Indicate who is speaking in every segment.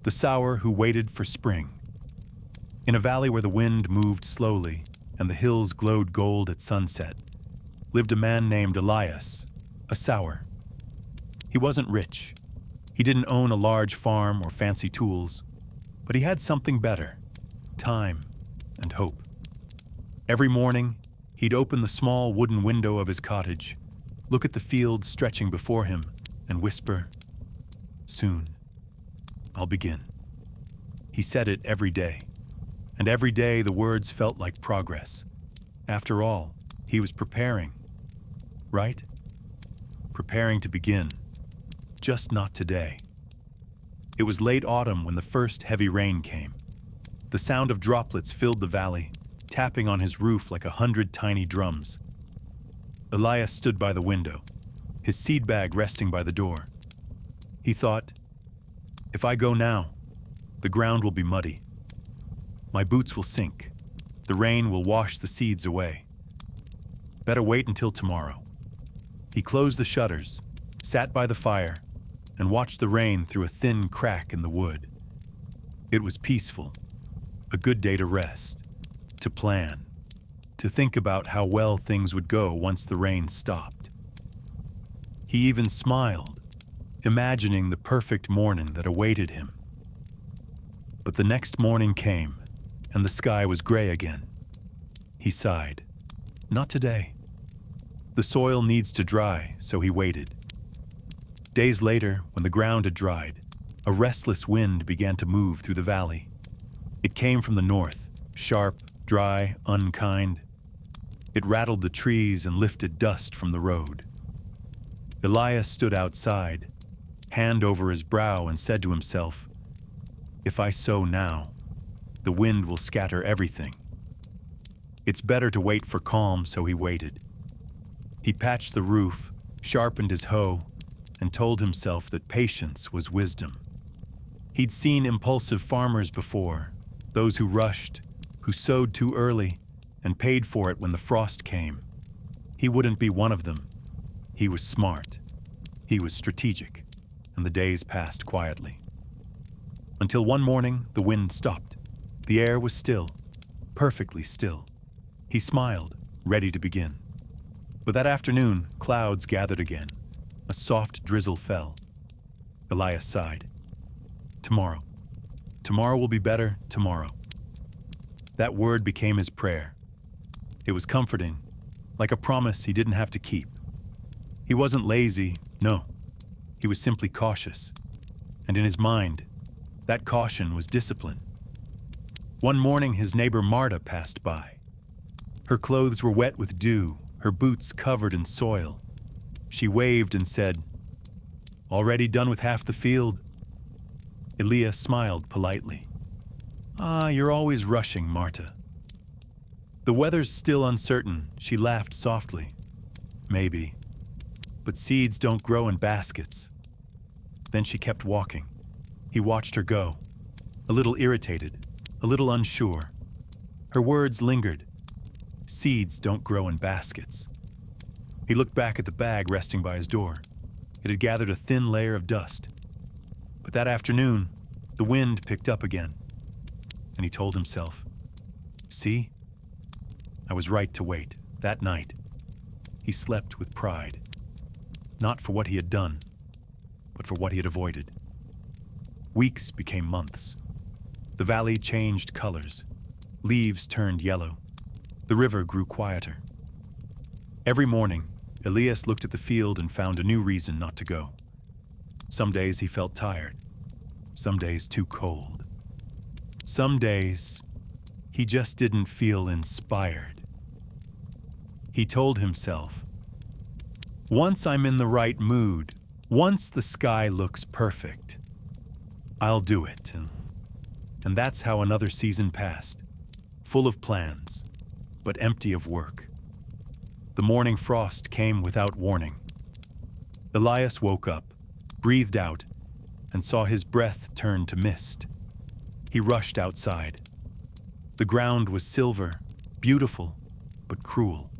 Speaker 1: the sower who waited for spring. In a valley where the wind moved slowly and the hills glowed gold at sunset, lived a man named Elias, a sower. He wasn't rich. He didn't own a large farm or fancy tools, but he had something better: time and hope. Every morning, he'd open the small wooden window of his cottage, look at the field stretching before him, and whisper, "Soon, I'll begin." He said it every day, and every day the words felt like progress. After all, he was preparing, right? Preparing to begin, just not today. It was late autumn when the first heavy rain came. The sound of droplets filled the valley, tapping on his roof like 100 tiny drums. Elias stood by the window, his seed bag resting by the door. He thought, "If I go now, the ground will be muddy. My boots will sink. The rain will wash the seeds away. Better wait until tomorrow." He closed the shutters, sat by the fire, and watched the rain through a thin crack in the wood. It was peaceful, a good day to rest, to plan, to think about how well things would go once the rain stopped. He even smiled, imagining the perfect morning that awaited him. But the next morning came, and the sky was gray again. He sighed. Not today. The soil needs to dry, so he waited. Days later, when the ground had dried, a restless wind began to move through the valley. It came from the north, sharp, dry, unkind. It rattled the trees and lifted dust from the road. Elias stood outside, hand over his brow, and said to himself, "If I sow now, the wind will scatter everything." It's better to wait for calm, so he waited. He patched the roof, sharpened his hoe, and told himself that patience was wisdom. He'd seen impulsive farmers before, those who rushed, who sowed too early, and paid for it when the frost came. He wouldn't be one of them. He was smart. He was strategic, and the days passed quietly. Until one morning, the wind stopped. The air was still, perfectly still. He smiled, ready to begin. But that afternoon, clouds gathered again. A soft drizzle fell. Elias sighed. Tomorrow. Tomorrow will be better, tomorrow. That word became his prayer. It was comforting, like a promise he didn't have to keep. He wasn't lazy, no. He was simply cautious. And in his mind, that caution was discipline. One morning, his neighbor Marta passed by. Her clothes were wet with dew, her boots covered in soil. She waved and said, "Already done with half the field?" Elias smiled politely. "Ah, you're always rushing, Marta." "The weather's still uncertain," she laughed softly. "Maybe. But seeds don't grow in baskets." Then she kept walking. He watched her go, a little irritated, a little unsure. Her words lingered. Seeds don't grow in baskets. He looked back at the bag resting by his door. It had gathered a thin layer of dust. But that afternoon, the wind picked up again. And he told himself, "See? I was right to wait." That night, he slept with pride. Not for what he had done, but for what he had avoided. Weeks became months. The valley changed colors. Leaves turned yellow. The river grew quieter. Every morning, Elias looked at the field and found a new reason not to go. Some days he felt tired. Some days too cold. Some days, he just didn't feel inspired. He told himself, "Once I'm in the right mood, once the sky looks perfect, I'll do it." And that's how another season passed, full of plans, but empty of work. The morning frost came without warning. Elias woke up, breathed out, and saw his breath turn to mist. He rushed outside. The ground was silver, beautiful, but cruel.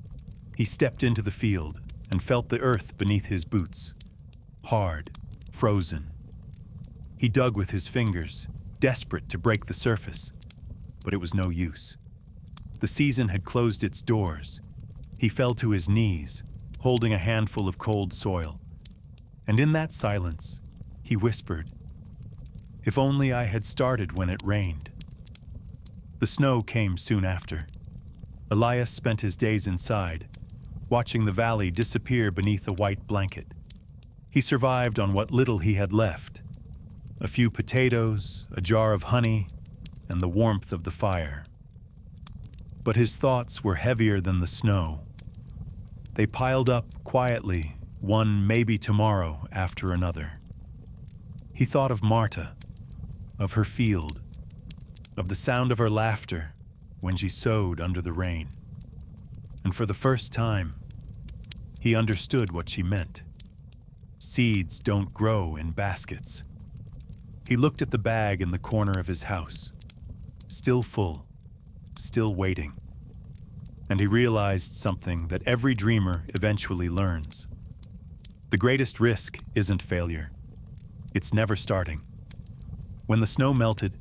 Speaker 1: He stepped into the field and felt the earth beneath his boots, hard, frozen. He dug with his fingers, desperate to break the surface, but it was no use. The season had closed its doors. He fell to his knees, holding a handful of cold soil. And in that silence, he whispered, "If only I had started when it rained." The snow came soon after. Elias spent his days inside, watching the valley disappear beneath a white blanket. He survived on what little he had left: a few potatoes, a jar of honey, and the warmth of the fire. But his thoughts were heavier than the snow. They piled up quietly, one maybe tomorrow after another. He thought of Marta, of her field, of the sound of her laughter when she sowed under the rain. And for the first time, he understood what she meant. Seeds don't grow in baskets. He looked at the bag in the corner of his house, still full, still waiting. And he realized something that every dreamer eventually learns. The greatest risk isn't failure. It's never starting. When the snow melted,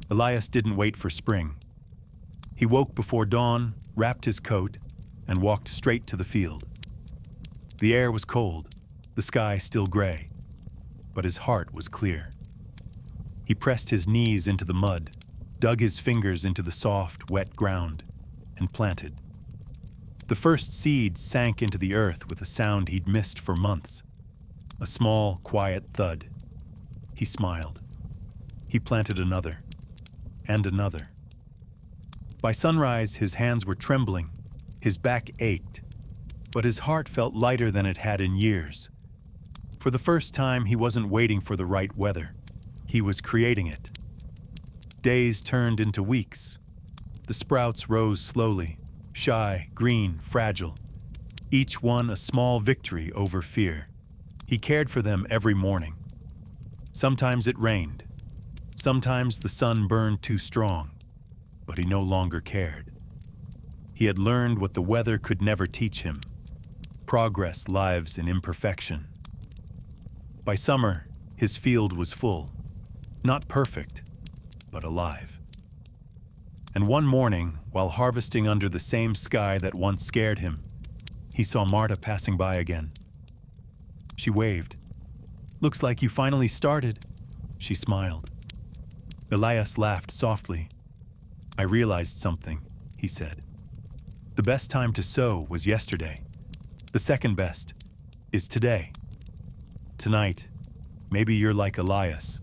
Speaker 1: Elias didn't wait for spring. He woke before dawn, wrapped his coat, and walked straight to the field. The air was cold, the sky still gray, but his heart was clear. He pressed his knees into the mud, dug his fingers into the soft, wet ground, and planted. The first seed sank into the earth with a sound he'd missed for months. A small, quiet thud. He smiled. He planted another, and another. By sunrise, his hands were trembling, his back ached, but his heart felt lighter than it had in years. For the first time, he wasn't waiting for the right weather. He was creating it. Days turned into weeks. The sprouts rose slowly, shy, green, fragile, each one a small victory over fear. He cared for them every morning. Sometimes it rained. Sometimes the sun burned too strong, but he no longer cared. He had learned what the weather could never teach him. Progress lives in imperfection. By summer, his field was full. Not perfect, but alive. And one morning, while harvesting under the same sky that once scared him, he saw Marta passing by again. She waved. "Looks like you finally started," she smiled. Elias laughed softly. "I realized something," he said. "The best time to sow was yesterday. The second best is today. Tonight, maybe you're like Elias,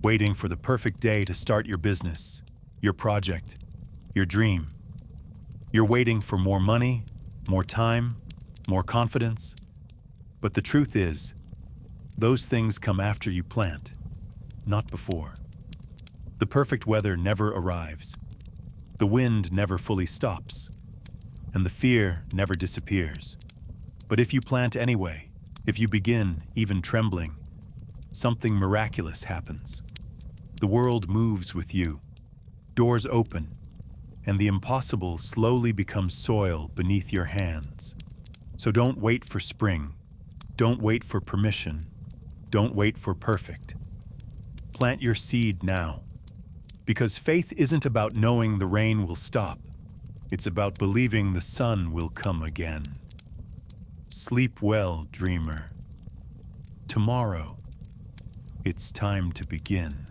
Speaker 1: waiting for the perfect day to start your business, your project, your dream. You're waiting for more money, more time, more confidence. But the truth is, those things come after you plant, not before. The perfect weather never arrives. The wind never fully stops, and the fear never disappears. But if you plant anyway, if you begin even trembling, something miraculous happens. The world moves with you. Doors open, and the impossible slowly becomes soil beneath your hands. So don't wait for spring. Don't wait for permission. Don't wait for perfect. Plant your seed now. Because faith isn't about knowing the rain will stop. It's about believing the sun will come again. Sleep well, dreamer. Tomorrow, it's time to begin.